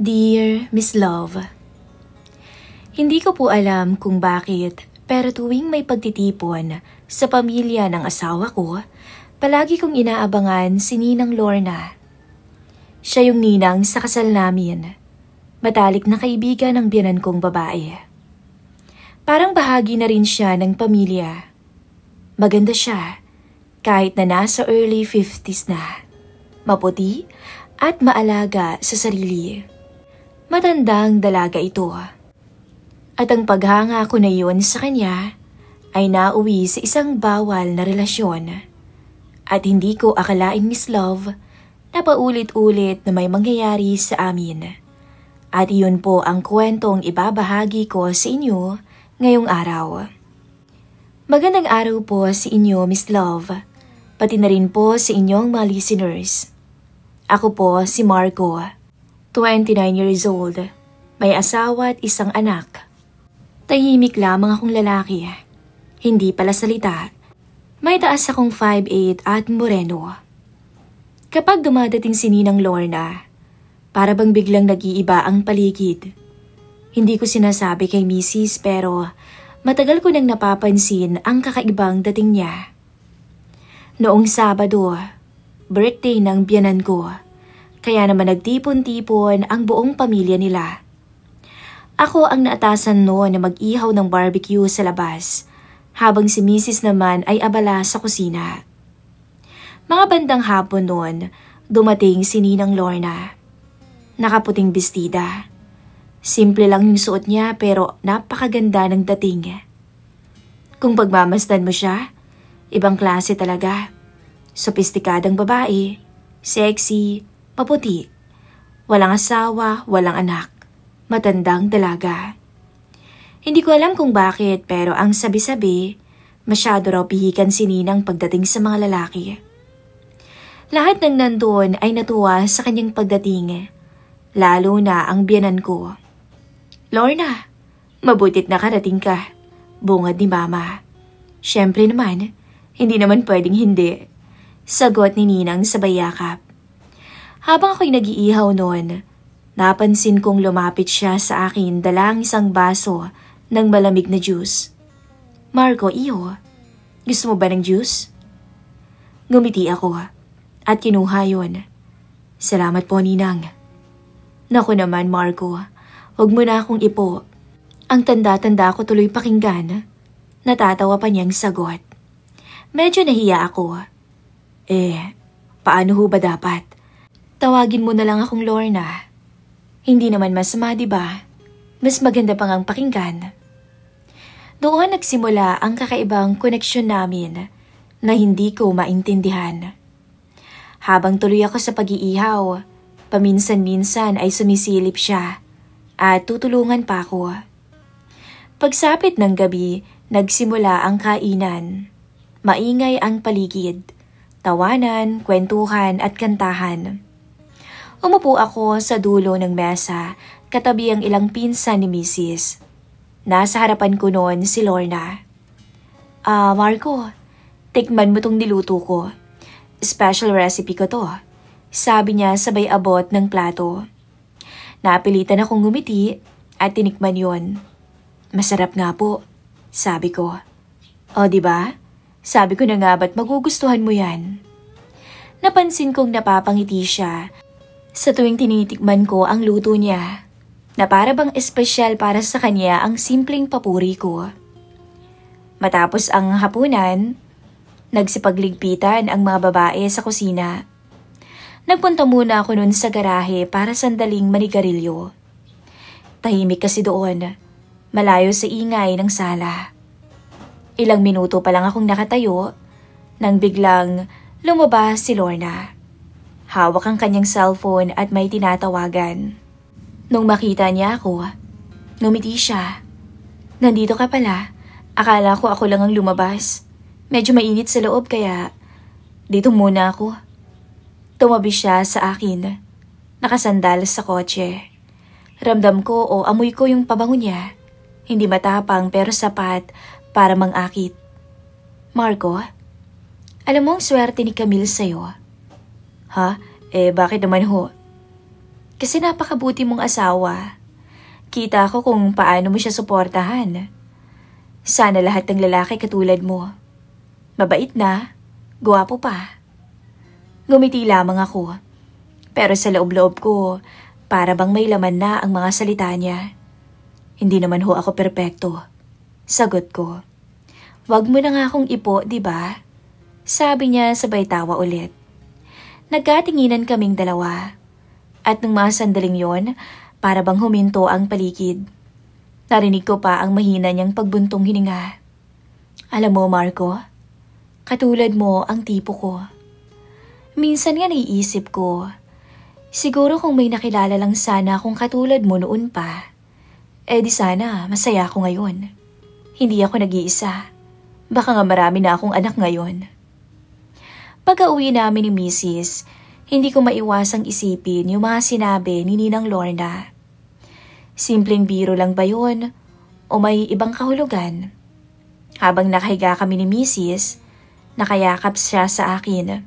Dear Miss Love, hindi ko po alam kung bakit pero tuwing may pagtitipon sa pamilya ng asawa ko, palagi kong inaabangan si Ninang Lorna. Siya yung ninang sa kasal namin. Matalik na kaibigan ng biyenan kong babae. Parang bahagi na rin siya ng pamilya. Maganda siya kahit na nasa early 50s na. Maputi at maalaga sa sarili. Matandang dalaga ito. At ang paghanga ko na yun sa kanya ay nauwi sa isang bawal na relasyon. At hindi ko akalaing Miss Love na paulit-ulit na may mangyayari sa amin. At iyon po ang kwentong ibabahagi ko sa inyo ngayong araw. Magandang araw po sa inyo Miss Love, pati na rin po sa inyong mga listeners. Ako po si Marco. 29 years old, may asawa at isang anak. Tahimik lamang akong lalaki, hindi pala salita. May taas akong 5'8" at moreno. Kapag dumadating si Ninang Lorna, para bang biglang nag-iiba ang paligid. Hindi ko sinasabi kay Mrs. pero matagal ko nang napapansin ang kakaibang dating niya. Noong Sabado, birthday ng biyenan ko. Kaya naman nagtipon-tipon ang buong pamilya nila. Ako ang naatasan noon na mag-ihaw ng barbecue sa labas, habang si Mrs. naman ay abala sa kusina. Mga bandang hapon noon, dumating si Ninang Lorna. Nakaputing bestida. Simple lang yung suot niya pero napakaganda ng dating. Kung pagmamasdan mo siya, ibang klase talaga. Sopistikadang babae, sexy, maputi, walang asawa, walang anak, matandang dalaga. Hindi ko alam kung bakit pero ang sabi-sabi, masyado raw pihikan si Ninang pagdating sa mga lalaki. Lahat ng nandoon ay natuwa sa kanyang pagdating, lalo na ang biyenan ko. Lorna, mabutit nakarating ka, bungad ni Mama. Siyempre naman, hindi naman pwedeng hindi, sagot ni Ninang sabay yakap. Habang ako'y nag-iihaw noon, napansin kong lumapit siya sa akin dalang isang baso ng malamig na juice. Marco, iyo, gusto mo ba ng juice? Ngumiti ako at kinuha yun. Salamat po, Ninang. Naku naman, Marco, huwag mo na akong ipo. Ang tanda-tanda ko tuloy pakinggan. Natatawa pa niyang sagot. Medyo nahiya ako. Paano ho ba dapat? Tawagin mo na lang akong Lorna. Hindi naman masama, diba? Mas maganda pang ang pakinggan. Doon nagsimula ang kakaibang koneksyon namin na hindi ko maintindihan. Habang tuloy ako sa pag-iihaw, paminsan-minsan ay sumisilip siya at tutulungan pa ako. Pagsapit ng gabi, nagsimula ang kainan. Maingay ang paligid, tawanan, kwentuhan at kantahan. Umupo ako sa dulo ng mesa, katabi ang ilang pinsan ni Mrs. Nasa harapan ko noon si Lorna. Marco, tikman mo tong niluto ko. Special recipe ko to. Sabi niya sabay abot ng plato. Napilitan akong ngumiti at tinikman yon. Masarap nga po, sabi ko. O diba? Sabi ko na nga ba't magugustuhan mo yan? Napansin kong napapangiti siya sa tuwing tinitikman ko ang luto niya, na para bang espesyal para sa kanya ang simpleng papuri ko. Matapos ang hapunan, nagsipagligpitan ang mga babae sa kusina. Nagpunta muna ako noon sa garahe para sandaling manigarilyo. Tahimik kasi doon, malayo sa ingay ng sala. Ilang minuto pa lang akong nakatayo, nang biglang lumabas si Lorna. Hawak ang kanyang cellphone at may tinatawagan. Nung makita niya ako, ngumiti siya. Nandito ka pala. Akala ko ako lang ang lumabas. Medyo mainit sa loob kaya dito muna ako. Tumabi siya sa akin. Nakasandal sa kotse. Ramdam ko o amoy ko yung pabango niya. Hindi matapang pero sapat para mang-akit. Marco, alam mo ang swerte ni Camille sa'yo. Ha? Bakit naman ho? Kasi napakabuti mong asawa. Kita ko kung paano mo siya suportahan. Sana lahat ng lalaki katulad mo. Mabait na, gwapo pa. Ngumiti lamang ako. Pero sa loob-loob ko, para bang may laman na ang mga salita niya. Hindi naman ho ako perpekto. Sagot ko. Wag mo na nga akong ipo, di ba? Sabi niya sabay tawa ulit. Nagkatinginan kaming dalawa. At nung mga sandaling yon, para bang huminto ang paligid. Narinig ko pa ang mahina niyang pagbuntong hininga. Alam mo, Marco, katulad mo ang tipo ko. Minsan nga naiisip ko, siguro kung may nakilala lang sana akong katulad mo noon pa, di sana masaya ako ngayon. Hindi ako nag-iisa. Baka nga marami na akong anak ngayon. Pag-uwi namin ni Mrs., hindi ko maiwasang isipin yung mga sinabi ni Ninang Lorna. Simpleng biro lang ba yun o may ibang kahulugan? Habang nakahiga kami ni Mrs., nakayakap siya sa akin.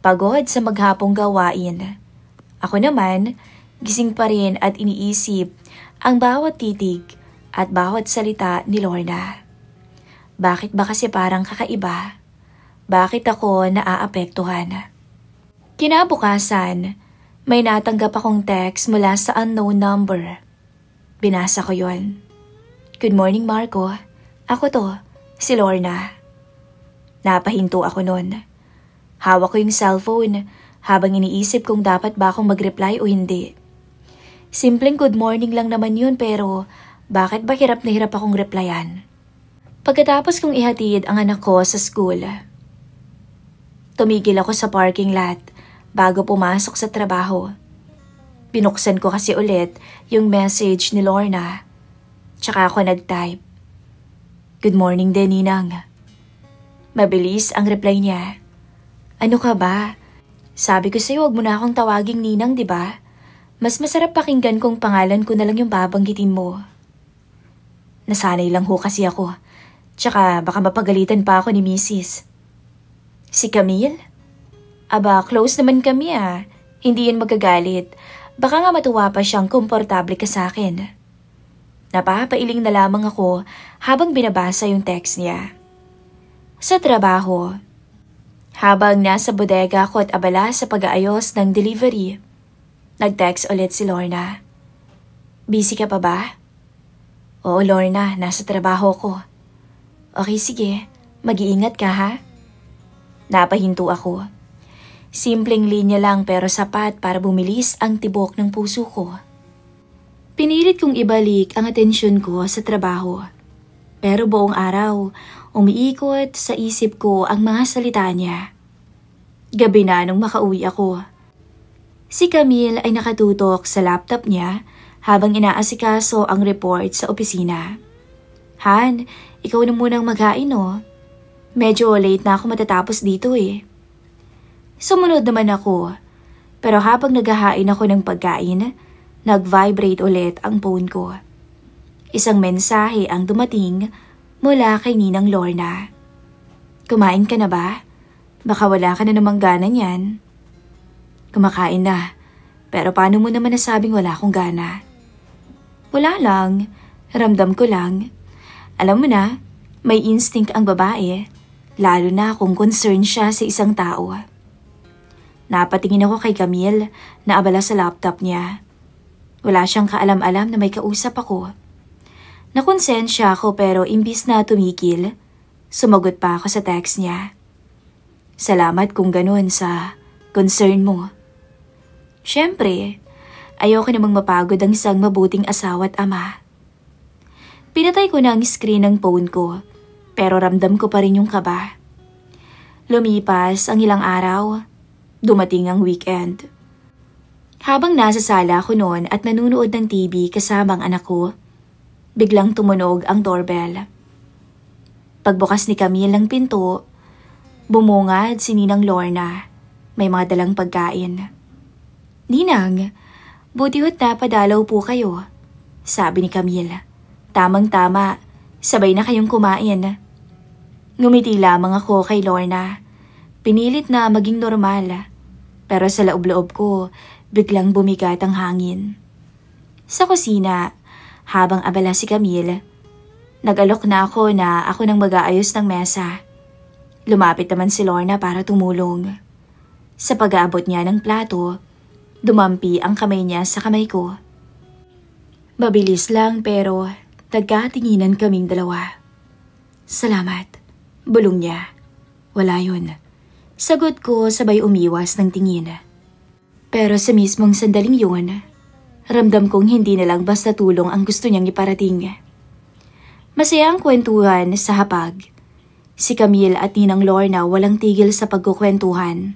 Pagod sa maghapong gawain. Ako naman, gising pa rin at iniisip ang bawat titig at bawat salita ni Lorna. Bakit ba kasi parang kakaiba? Bakit ako naaapektuhan? Kinabukasan, may natanggap akong text mula sa unknown number. Binasa ko yon. Good morning, Marco. Ako to, si Lorna. Napahinto ako nun. Hawak ko yung cellphone habang iniisip kung dapat ba akong mag-reply o hindi. Simpleng good morning lang naman yun pero bakit ba hirap na hirap akong replyan? Pagkatapos kong ihatid ang anak ko sa school, tumigil ako sa parking lot bago pumasok sa trabaho. Binuksan ko kasi ulit yung message ni Lorna. Tsaka ako nag-type. Good morning din, Ninang. Mabilis ang reply niya. Ano ka ba? Sabi ko sa'yo, huwag mo na akong tawaging Ninang, di ba? Mas masarap pakinggan kung pangalan ko na lang yung babanggitin mo. Nasanay lang ho kasi ako. Tsaka baka mapagalitan pa ako ni Mrs. Si Camille? Aba, close naman kami ah. Hindi yan magagalit. Baka nga matuwa pa siyang komportable ka sa akin. Napapailing na lamang ako habang binabasa yung text niya. Sa trabaho, habang nasa bodega ako at abala sa pag-aayos ng delivery, nag-text ulit si Lorna. Busy ka pa ba? Oo, Lorna, nasa trabaho ko. Okay, sige. Mag-iingat ka ha? Napahinto ako. Simpleng linya lang pero sapat para bumilis ang tibok ng puso ko. Pinilit kong ibalik ang atensyon ko sa trabaho. Pero buong araw, umiikot sa isip ko ang mga salita niya. Gabi na nung makauwi ako. Si Camille ay nakatutok sa laptop niya habang inaasikaso ang report sa opisina. Han, ikaw na munang maghain no? Medyo late na ako matatapos dito eh. Sumunod naman ako, pero habang naghahain ako ng pagkain, nag-vibrate ulit ang phone ko. Isang mensahe ang dumating mula kay Ninang Lorna. Kumain ka na ba? Baka wala ka na namang gana niyan. Kumakain na, pero paano mo naman nasabing wala akong gana? Wala lang, ramdam ko lang. Alam mo na, may instinct ang babae, lalo na kung concern siya sa isang tao. Napatingin ako kay Camille na abala sa laptop niya. Wala siyang kaalam-alam na may kausap ako. Nakonsensya ako pero imbis na tumigil, sumagot pa ako sa text niya. Salamat kung ganun sa concern mo. Siyempre, ayoko namang mapagod ang isang mabuting asawa at ama. Pinatay ko na ang screen ng phone ko pero ramdam ko pa rin yung kaba. Lumipas ang ilang araw. Dumating ang weekend. Habang nasa sala ko noon at nanunood ng TV kasama ang anak ko, biglang tumunog ang doorbell. Pagbukas ni Camille ng pinto, bumungad si Ninang Lorna. May mga dalang pagkain. Ninang, buti ho't napadalaw po kayo, sabi ni Camille. Tamang-tama, sabay na kayong kumain. Ngumiti lamang ako kay Lorna. Pinilit na maging normal, pero sa loob-loob ko, biglang bumigat ang hangin. Sa kusina, habang abala si Camille, nag-alok na ako nang mag-aayos ng mesa. Lumapit naman si Lorna para tumulong. Sa pag-aabot niya ng plato, dumampi ang kamay niya sa kamay ko. Mabilis lang pero nagkatinginan kaming dalawa. Salamat, bulong niya. Wala yun. Sagot ko sabay umiwas ng tingin. Pero sa mismong sandaling yun, ramdam kong hindi na lang basta tulong ang gusto niyang iparating. Masaya ang kwentuhan sa hapag. Si Camille at Ninang Lorna walang tigil sa pagkukwentuhan.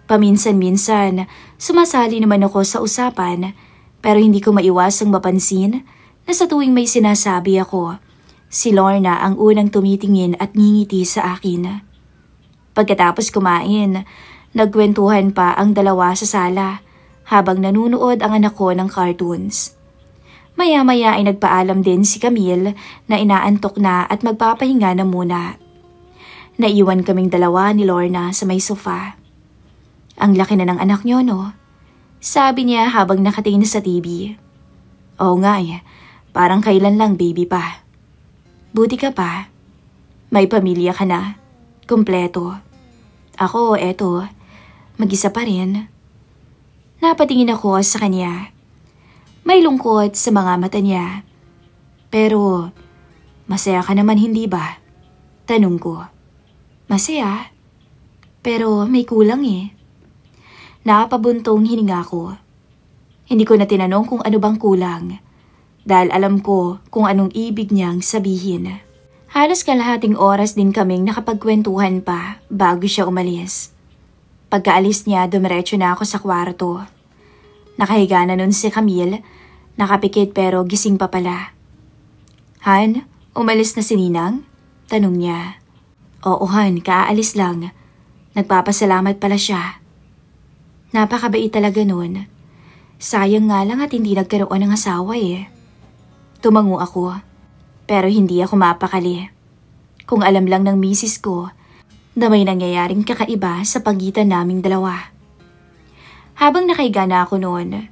Paminsan-minsan, sumasali naman ako sa usapan pero hindi ko maiwasang mapansin na sa tuwing may sinasabi ako, si Lorna ang unang tumitingin at ngingiti sa akin. Pagkatapos kumain, nagkwentuhan pa ang dalawa sa sala habang nanunood ang anak ko ng cartoons. Maya-maya ay nagpaalam din si Camille na inaantok na at magpapahinga na muna. Naiwan kaming dalawa ni Lorna sa may sofa. Ang laki na ng anak niyo, no? Sabi niya habang nakatingin sa TV. Oo nga parang kailan lang baby pa. Buti ka pa. May pamilya ka na. Kumpleto. Ako, eto, mag-isa pa rin. Napatingin ako sa kanya. May lungkot sa mga mata niya. Pero, masaya ka naman hindi ba? Tanong ko. Masaya? Pero may kulang Nakapabuntong hininga ko. Hindi ko na tinanong kung ano bang kulang. Dahil alam ko kung anong ibig niyang sabihin. Halos kalahating oras din kaming nakapagkwentuhan pa bago siya umalis. Pagkaalis niya, dumiretso na ako sa kwarto. Nakahiga na nun si Camille, nakapikit pero gising pa pala. Han, umalis na si Ninang? Tanong niya. Oo Han, kaalis lang. Nagpapasalamat pala siya. Napakabait talaga nun. Sayang nga lang at hindi nagkaroon ng asawa Tumango ako, pero hindi ako mapakali. Kung alam lang ng misis ko na may nangyayaring kakaiba sa pagitan naming dalawa. Habang nakahiga na ako noon,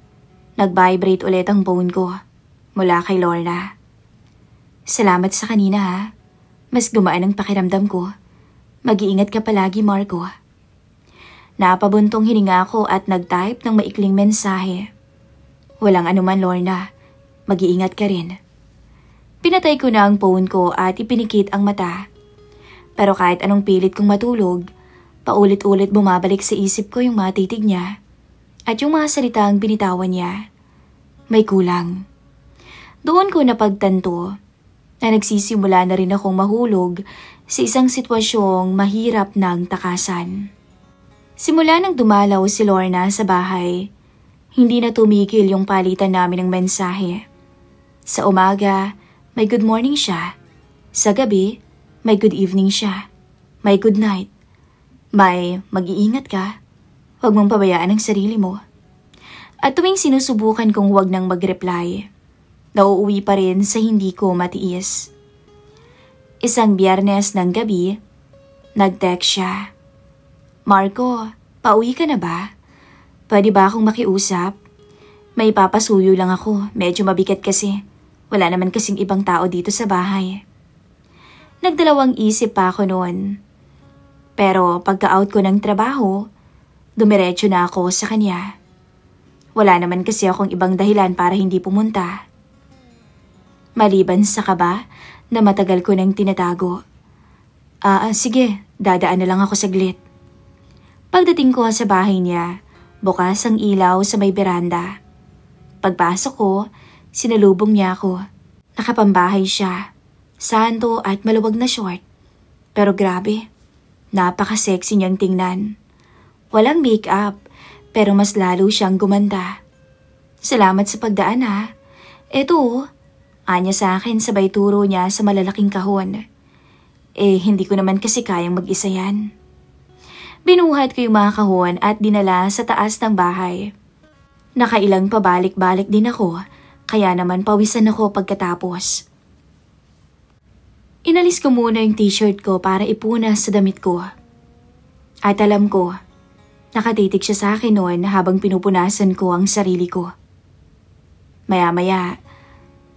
nag-vibrate ulit ang phone ko mula kay Lorna. Salamat sa kanina ha. Mas gumaan ang pakiramdam ko. Mag-iingat ka palagi, Marco. Napabuntong hininga ako at nag-type ng maikling mensahe. Walang anuman, Lorna. Mag-iingat ka rin. Pinatay ko na ang phone ko at ipinikit ang mata. Pero kahit anong pilit kong matulog, paulit-ulit bumabalik sa isip ko yung mga titig niya at yung mga salitang binitawan niya. May kulang. Doon ko napagtanto na nagsisimula na rin akong mahulog sa isang sitwasyong mahirap ng takasan. Simula nang dumalaw si Lorna sa bahay, hindi na tumigil yung palitan namin ng mensahe. Sa umaga, may good morning siya. Sa gabi, may good evening siya. May good night. May mag-iingat ka. Huwag mong pabayaan ang sarili mo. At tuwing sinusubukan kong huwag nang mag-reply, nauuwi pa rin sa hindi ko matiis. Isang Biyernes ng gabi, nag-text siya. Marco, pauwi ka na ba? Pwede ba akong makiusap? May papasuyo lang ako, medyo mabigat kasi. Wala naman kasing ibang tao dito sa bahay. Nagdalawang isip pa ako noon. Pero pagka-out ko ng trabaho, dumiretso na ako sa kanya. Wala naman kasi akong ibang dahilan para hindi pumunta. Maliban sa kaba na matagal ko nang tinatago. Sige, dadaan na lang ako saglit. Pagdating ko sa bahay niya, bukas ang ilaw sa may beranda. Pagpasok ko, sinalubong niya ako. Nakapambahay siya. Santo at maluwag na short. Pero grabe, napaka-sexy niyang tingnan. Walang make-up, pero mas lalo siyang gumanda. Salamat sa pagdaan ha. Eto, anya sa akin sabay turo niya sa malalaking kahon. Hindi ko naman kasi kayang mag-isa yan. Binuhat ko yung mga kahon at dinala sa taas ng bahay. Nakailang pabalik-balik din ako, kaya naman pawisan ako pagkatapos. Inalis ko muna yung t-shirt ko para ipunas sa damit ko. At alam ko Nakatitig siya sa akin noon habang pinupunasan ko ang sarili ko. Maya-maya,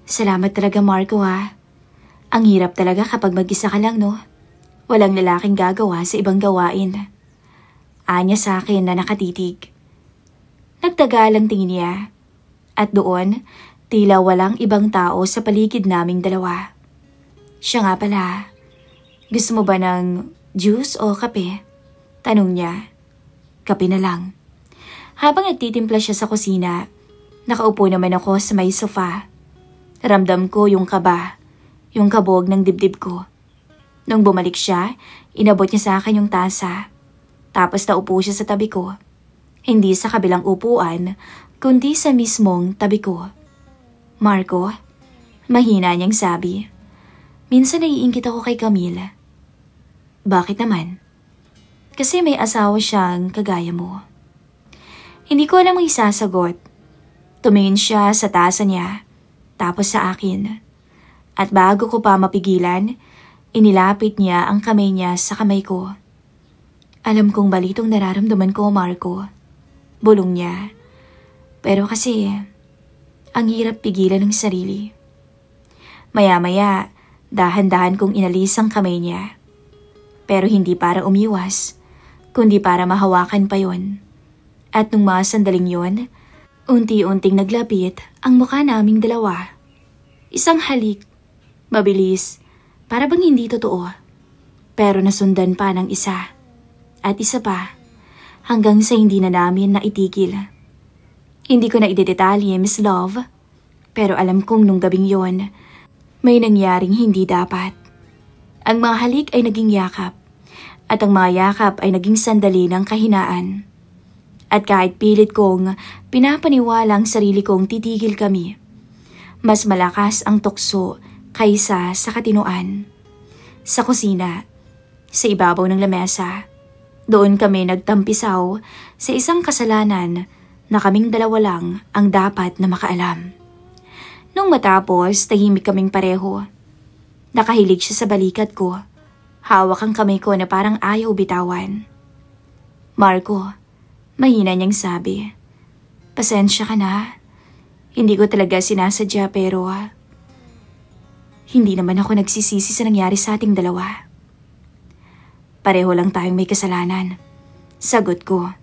salamat talaga Marco ha. Ang hirap talaga kapag mag-isa ka lang no. Walang lalaking gagawa sa ibang gawain. Anya sa akin na nakatitig. Nagtagal ang tingin niya. At doon, tila walang ibang tao sa paligid naming dalawa. Siya nga pala, gusto mo ba ng juice o kape? Tanong niya. Kape na lang. Habang nagtitimpla siya sa kusina, nakaupo naman ako sa may sofa. Ramdam ko yung kaba, yung kabog ng dibdib ko. Nung bumalik siya, inabot niya sa akin yung tasa. Tapos naupo siya sa tabi ko. Hindi sa kabilang upuan, kundi sa mismong tabi ko. Marco, mahina niyang sabi. Minsan naiingit ako kay Camille. Bakit naman? Kasi may asawa siyang kagaya mo. Hindi ko alam ang isasagot. Tumingin siya sa tasa niya, tapos sa akin. At bago ko pa mapigilan, inilapit niya ang kamay niya sa kamay ko. Alam kong balitong nararamdaman ko, Marco. Bulong niya. Pero kasi, ang hirap pigilan ng sarili. Maya-maya, dahan-dahan kong inalis ang kamay niya. Pero hindi para umiwas, kundi para mahawakan pa yon. At nung mga sandaling yon, unti-unting naglapit ang mukha naming dalawa. Isang halik, mabilis, para bang hindi totoo. Pero nasundan pa ng isa. At isa pa, hanggang sa hindi na namin naitigil. Hindi ko na idedetalye, Miss Love, pero alam kong nung gabing yon, may nangyaring hindi dapat. Ang mga halik ay naging yakap, at ang mga yakap ay naging sandali ng kahinaan. At kahit pilit kong pinapaniwala ang sarili kong titigil kami, mas malakas ang tukso kaysa sa katinuan. Sa kusina, sa ibabaw ng lamesa, doon kami nagtampisaw sa isang kasalanan na kaming dalawa lang ang dapat na makaalam. Nung matapos, tahimik kaming pareho. Nakahilig siya sa balikat ko. Hawak ang kamay ko na parang ayaw bitawan. Marco, mahina niyang sabi. Pasensya ka na. Hindi ko talaga sinasadya pero hindi naman ako nagsisisi sa nangyari sa ating dalawa. Pareho lang tayong may kasalanan. Sagot ko.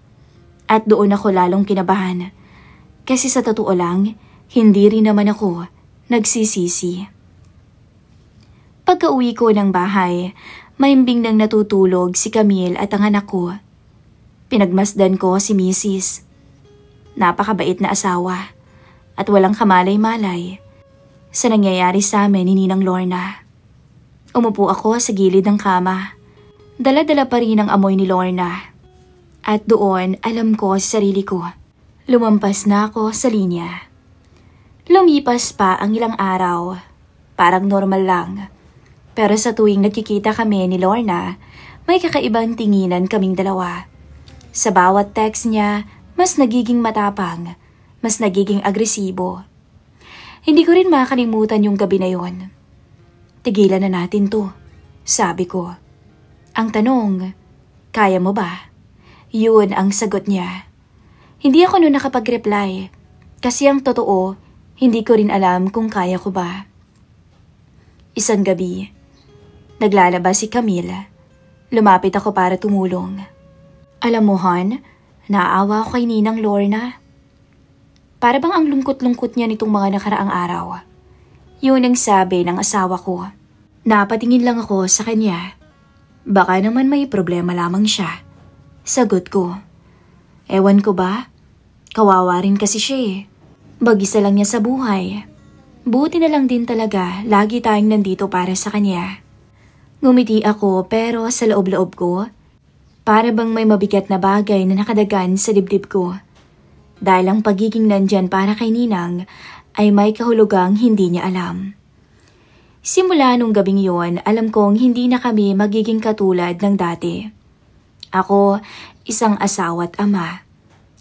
At doon ako lalong kinabahan. Kasi sa totoo lang, hindi rin naman ako nagsisisi. Pagka-uwi ko ng bahay, mahimbing nang natutulog si Camille at ang anak ko. Pinagmasdan ko si Mrs. Napakabait na asawa at walang kamalay-malay sa nangyayari sa amin ni Ninang Lorna. Umupo ako sa gilid ng kama. Dala-dala pa rin ang amoy ni Lorna. At doon alam ko sa sarili ko. Lumampas na ako sa linya. Lumipas pa ang ilang araw. Parang normal lang. Pero sa tuwing nagkikita kami ni Lorna, may kakaibang tinginan kaming dalawa. Sa bawat text niya, mas nagiging matapang, mas nagiging agresibo. Hindi ko rin makakalimutan yung gabi na yon. Tigilan na natin to, sabi ko. Ang tanong, kaya mo ba? Yun ang sagot niya. Hindi ako noon nakapag-reply, kasi ang totoo, hindi ko rin alam kung kaya ko ba. Isang gabi, naglalabas si Camille. Lumapit ako para tumulong. Alam mo, Han, naawa ako kay Ninang Lorna. Para bang ang lungkot-lungkot niya nitong mga nakaraang araw. Yun ang sabi ng asawa ko. Napatingin lang ako sa kanya. Baka naman may problema lamang siya. Sagot ko. Ewan ko ba? Kawawa rin kasi siya eh. Mag-isa lang niya sa buhay. Buti na lang din talaga lagi tayong nandito para sa kanya. Ngumiti ako pero sa loob-loob ko, para bang may mabigat na bagay na nakadagan sa dibdib ko. Dahil ang pagiging nandyan para kay Ninang ay may kahulugang hindi niya alam. Simula nung gabing yon, alam kong hindi na kami magiging katulad ng dati. Ako, isang asawa at ama.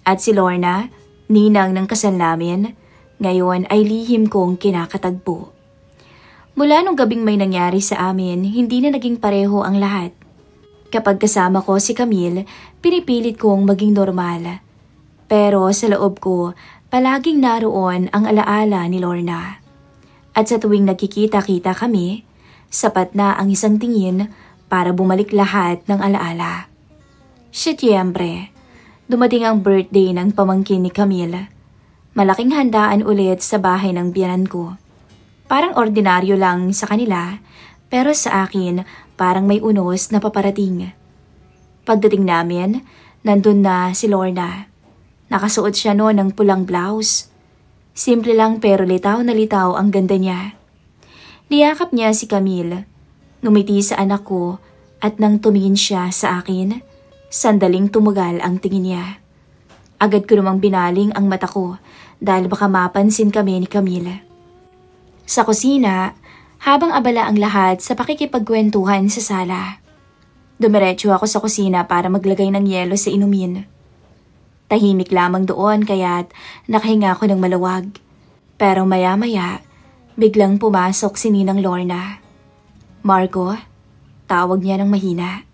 At si Lorna, ninang ng kasal namin, ngayon ay lihim kong kinakatagpo. Mula nung gabing may nangyari sa amin, hindi na naging pareho ang lahat. Kapag kasama ko si Camille, pinipilit kong maging normal. Pero sa loob ko, palaging naroon ang alaala ni Lorna. At sa tuwing nagkikita-kita kami, sapat na ang isang tingin para bumalik lahat ng alaala. Setyembre, dumating ang birthday ng pamangkin ni Camille. Malaking handaan ulit sa bahay ng biyanan ko. Parang ordinaryo lang sa kanila, pero sa akin parang may unos na paparating. Pagdating namin, nandun na si Lorna. Nakasuot siya noon ng pulang blouse. Simple lang pero litaw na litaw ang ganda niya. Niyakap niya si Camille. Ngumiti sa anak ko at nang tumingin siya sa akin, sandaling tumugal ang tingin niya. Agad ko namang binaling ang mata ko dahil baka mapansin kami ni Camille. Sa kusina, habang abala ang lahat sa pakikipagkwentuhan sa sala. Dumiretso ako sa kusina para maglagay ng yelo sa inumin. Tahimik lamang doon kaya't nakahinga ako ng maluwag. Pero maya-maya, biglang pumasok si Ninang Lorna. Marco, tawag niya ng mahina.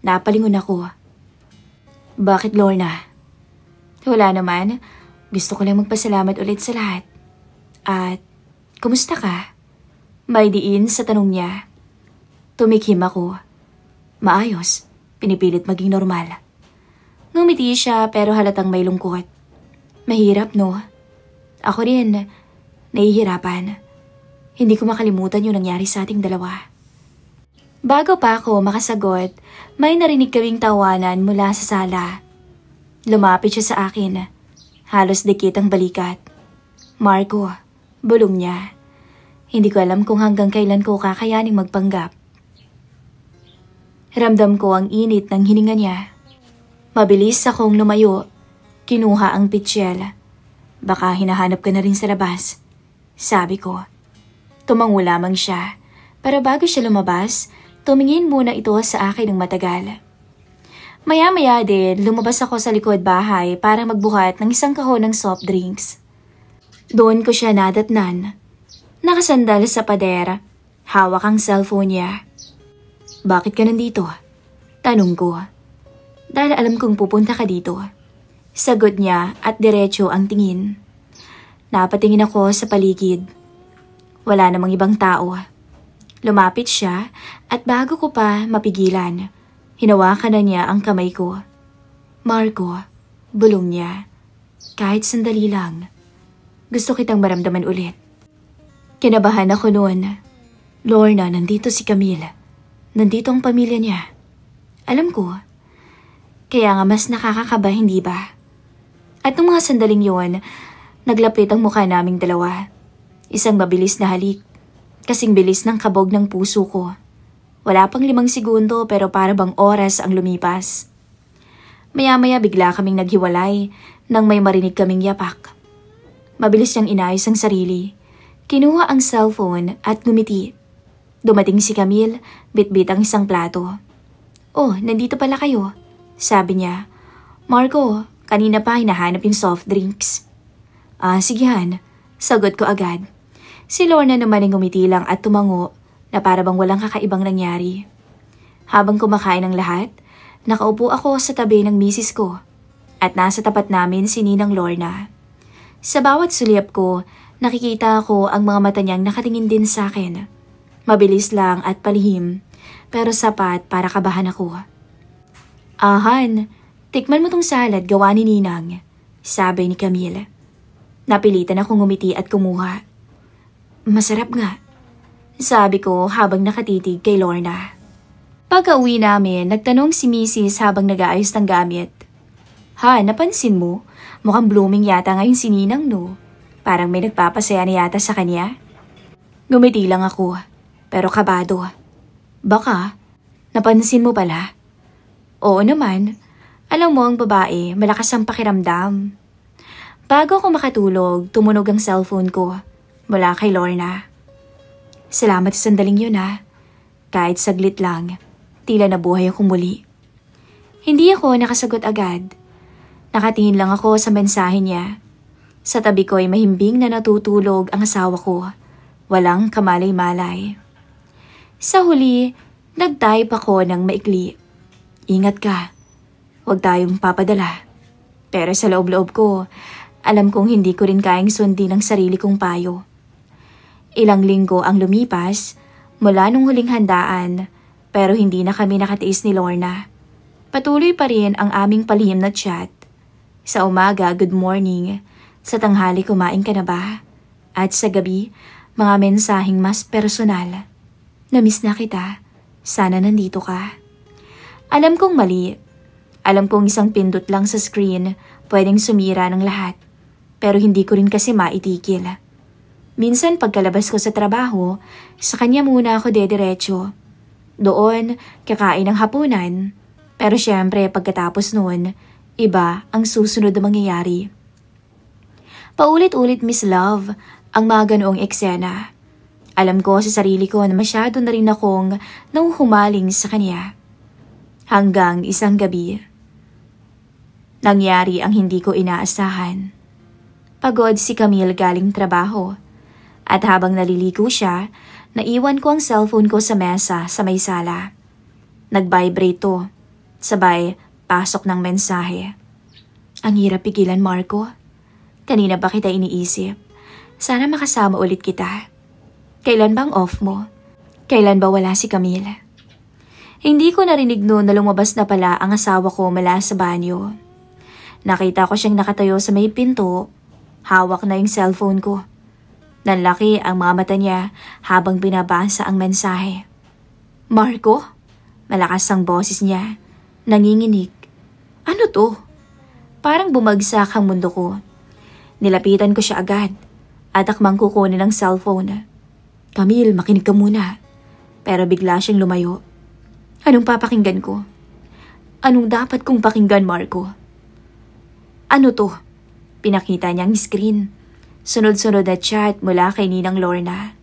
Napalingon ako. Bakit Lorna? Wala naman. Gusto ko lang magpasalamat ulit sa lahat. At, kumusta ka? May diin sa tanong niya. Tumikhim ako. Maayos. Pinipilit maging normal. Ngumiti siya pero halatang may lungkot. Mahirap no? Ako rin. Nahihirapan. Hindi ko makalimutan yung nangyari sa ating dalawa. Bago pa ako makasagot, may narinig kaming tawanan mula sa sala. Lumapit siya sa akin. Halos dikit ang balikat. Marco, bulong niya. Hindi ko alam kung hanggang kailan ko kakayaning magpanggap. Ramdam ko ang init ng hininga niya. Mabilis akong lumayo. Kinuha ang pitsyel. Baka hinahanap ka na rin sa labas. Sabi ko. Tumango lamang siya. Pero bago siya lumabas, tumingin muna ito sa akin ng matagal. Maya-maya din, lumabas ako sa likod bahay para magbuhat ng isang kahon ng soft drinks. Doon ko siya nadatnan. Nakasandal sa pader. Hawak ang cellphone niya. Bakit ka nandito? Tanong ko. Dahil alam kong pupunta ka dito. Sagot niya at diretso ang tingin. Napatingin ako sa paligid. Wala namang ibang tao. Lumapit siya at bago ko pa mapigilan, hinawakan na niya ang kamay ko. Marco, bulong niya. Kahit sandali lang. Gusto kitang maramdaman ulit. Kinabahan ako noon. Lorna, nandito si Camille. Nandito ang pamilya niya. Alam ko. Kaya nga mas nakakakaba, hindi ba? At nung mga sandaling yon, naglapit ang mukha naming dalawa. Isang mabilis na halik. Kasing bilis ng kabog ng puso ko. Wala pang 5 segundo pero para bang oras ang lumipas. Maya-maya bigla kaming naghiwalay nang may marinig kaming yapak. Mabilis niyang inayos ang sarili. Kinuha ang cellphone at ngumiti. Dumating si Camille, bit-bit ang isang plato. Oh, nandito pala kayo, sabi niya. Marco, kanina pa hinahanap yung soft drinks. Sige Han, sagot ko agad. Si Lorna naman ay ngumiti lang at tumango na para bang walang kakaibang nangyari. Habang kumakain ng lahat, nakaupo ako sa tabi ng misis ko at nasa tapat namin si Ninang Lorna. Sa bawat sulyap ko, nakikita ko ang mga mata niyang nakatingin din sa akin. Mabilis lang at palihim, pero sapat para kabahan ako. Han, tikman mo tong salad gawa ni Ninang, sabi ni Camille. Napilitan akong ngumiti at kumuha. Masarap nga, sabi ko habang nakatitig kay Lorna. Pagka-uwi namin, nagtanong si Mrs. habang nag-aayos ng gamit. Ha, napansin mo? Mukhang blooming yata ngayon si Ninang no? Parang may nagpapasaya na yata sa kanya. Ngumiti lang ako, pero kabado. Baka, napansin mo pala? Oo naman, alam mo ang babae, malakas ang pakiramdam. Bago ako makatulog, tumunog ang cellphone ko. Mula kay Lorna. Salamat sa sandaling yun ha. Kahit saglit lang, tila nabuhay ako muli. Hindi ako nakasagot agad. Nakatingin lang ako sa mensahe niya. Sa tabi ko ay mahimbing na natutulog ang asawa ko. Walang kamalay-malay. Sa huli, nag-type ako ng maikli. Ingat ka. Huwag tayong papadala. Pero sa loob-loob ko, alam kong hindi ko rin kayang sundin ang sarili kong payo. Ilang linggo ang lumipas mula nung huling handaan, pero hindi na kami nakatiis ni Lorna. Patuloy pa rin ang aming palihim na chat. Sa umaga, good morning. Sa tanghali, kumain ka na ba? At sa gabi, mga mensaheng mas personal. Namiss na kita. Sana nandito ka. Alam kong mali. Alam kong isang pindot lang sa screen pwedeng sumira ng lahat. Pero hindi ko rin kasi maitigil. Minsan pagkalabas ko sa trabaho, sa kanya muna ako dediretso. Doon, kakain ng hapunan. Pero syempre pagkatapos noon, iba ang susunod na mangyayari. Paulit-ulit Miss Love ang mga ganoong eksena. Alam ko sa sarili ko na masyado na rin akong nauhumaling sa kanya. Hanggang isang gabi, nangyari ang hindi ko inaasahan. Pagod si Camille galing trabaho. At habang naliligo siya, naiwan ko ang cellphone ko sa mesa sa may sala. Nag-vibrate to. Sabay, pasok ng mensahe. Ang hirap pigilan, Marco. Kanina ba kita iniisip? Sana makasama ulit kita. Kailan bang off mo? Kailan ba wala si Camille? Hindi ko narinig noon na lumabas na pala ang asawa ko mula sa banyo. Nakita ko siyang nakatayo sa may pinto. Hawak na yung cellphone ko. Nanlaki ang mga mata niya habang binabasa ang mensahe. Marco? Malakas ang boses niya. Nanginginig. Ano to? Parang bumagsak ang mundo ko. Nilapitan ko siya agad at akmang kukunin ang cellphone. Camille, makinig ka muna. Pero bigla siyang lumayo. Anong papakinggan ko? Anong dapat kong pakinggan, Marco? Ano to? Pinakita niya ang screen. Sunod-sunod na chat mula kay Ninang Lorna.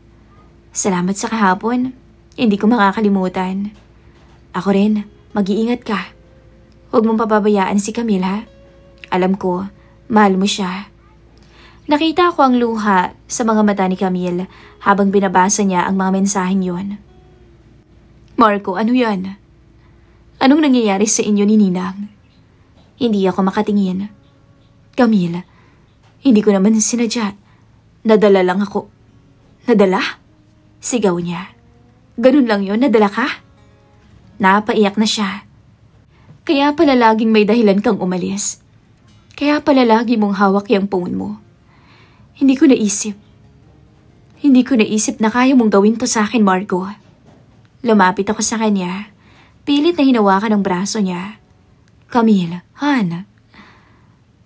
Salamat sa kahapon. Hindi ko makakalimutan. Ako rin, mag-iingat ka. Huwag mong pababayaan si Camille, ha? Alam ko, mahal mo siya. Nakita ko ang luha sa mga mata ni Camille habang binabasa niya ang mga mensaheng yon. Marco, ano yan? Anong nangyayari sa inyo ni Ninang? Hindi ako makatingin. Camille, hindi ko naman sinadya. Nadala lang ako. Nadala? Sigaw niya. Ganun lang yon, nadala ka? Napaiyak na siya. Kaya pala laging may dahilan kang umalis. Kaya pala lagi mong hawak yung phone mo. Hindi ko naisip. Hindi ko naisip na kaya mong gawin to sa akin, Marco. Lumapit ako sa kanya. Pilit na hinawakan ang braso niya. Camille, Han.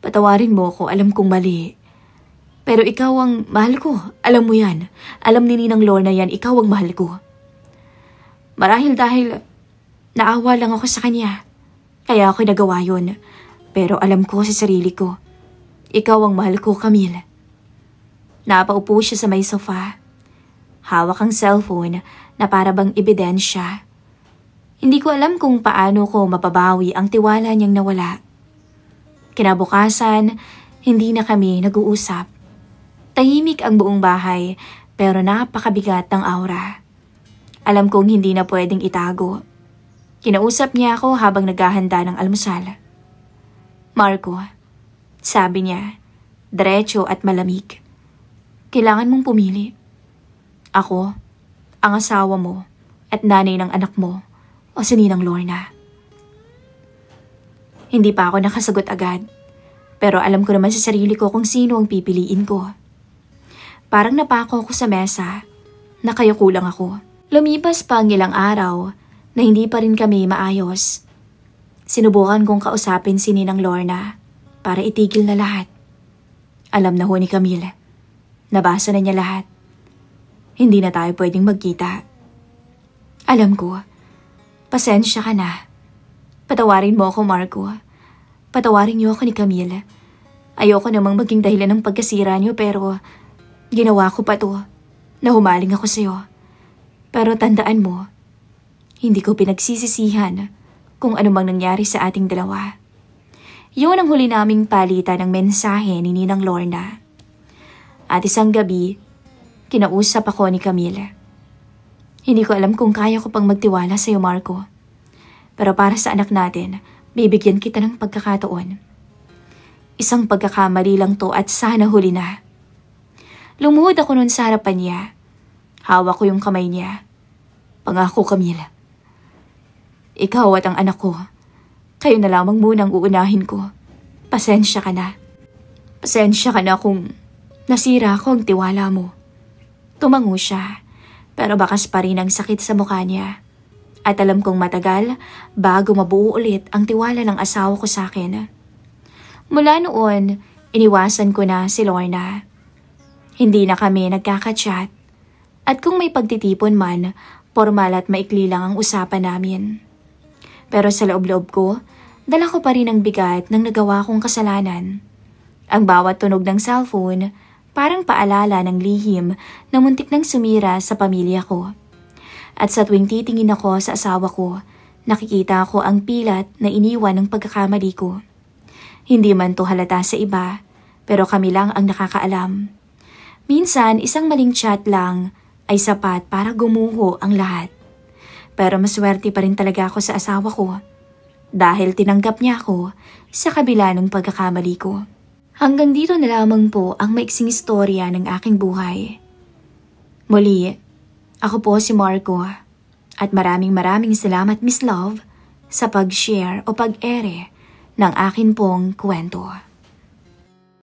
Patawarin mo ako, alam kong mali. Pero ikaw ang mahal ko, alam mo yan. Alam ni Ninang Lorna yan, ikaw ang mahal ko. Marahil dahil naawa lang ako sa kanya. Kaya ako nagawa yun. Pero alam ko sa sarili ko, ikaw ang mahal ko, Camille. Napaupo siya sa may sofa. Hawak ang cellphone na para bang ebidensya. Hindi ko alam kung paano ko mapabawi ang tiwala niyang nawala. Kinabukasan, hindi na kami nag-uusap. Tahimik ang buong bahay pero napakabigat ng aura. Alam kong hindi na pwedeng itago. Kinausap niya ako habang naghahanda ng almusal. Marco, sabi niya, diretso at malamig. Kailangan mong pumili. Ako, ang asawa mo at nanay ng anak mo o si Ninang Lorna. Hindi pa ako nakasagot agad, pero alam ko naman sa sarili ko kung sino ang pipiliin ko. Parang napako ako sa mesa, nakayuko lang ako. Lumipas pa ang ilang araw na hindi pa rin kami maayos. Sinubukan kong kausapin si Ninang Lorna para itigil na lahat. Alam na ho ni Camille. Nabasa na niya lahat. Hindi na tayo pwedeng magkita. Alam ko, pasensya ka na. Patawarin mo ako, Marco. Patawarin niyo ako ni Camille. Ayoko namang maging dahilan ng pagkasira niyo pero ginawa ko pa to. Nahumaling ako sa'yo. Pero tandaan mo, hindi ko pinagsisisihan kung anumang nangyari sa ating dalawa. Yun ang huli naming palitan ng mensahe ni Ninang Lorna. At isang gabi, kinausap ako ni Camille. Hindi ko alam kung kaya ko pang magtiwala sa'yo, Marco. Pero para sa anak natin, bibigyan kita ng pagkakataon. Isang pagkakamali lang to at sana huli na. Lumuhod ako nun sa harapan niya. Hawak ko yung kamay niya. Pangako, Camille. Ikaw at ang anak ko, kayo na lamang munang uunahin ko. Pasensya ka na. Pasensya ka na kung nasira ko ang tiwala mo. Tumango siya, pero bakas pa rin ang sakit sa mukha niya. At alam kong matagal bago mabuo ulit ang tiwala ng asawa ko sa akin. Mula noon, iniwasan ko na si Lorna. Hindi na kami nagkaka-chat. At kung may pagtitipon man, formal at maikli lang ang usapan namin. Pero sa loob-loob ko, dala ko pa rin ang bigat ng nagawa kong kasalanan. Ang bawat tunog ng cellphone, parang paalala ng lihim na muntik nang sumira sa pamilya ko. At sa tuwing titingin ako sa asawa ko, nakikita ko ang pilat na iniwan ng pagkakamali ko. Hindi man to halata sa iba, pero kami lang ang nakakaalam. Minsan, isang maling chat lang ay sapat para gumuho ang lahat. Pero maswerte pa rin talaga ako sa asawa ko dahil tinanggap niya ako sa kabila ng pagkakamali ko. Hanggang dito na lamang po ang maiksing istorya ng aking buhay. Muli, ako po si Marco at maraming salamat Miss Love sa pag-share o pag-ere ng akin pong kwento.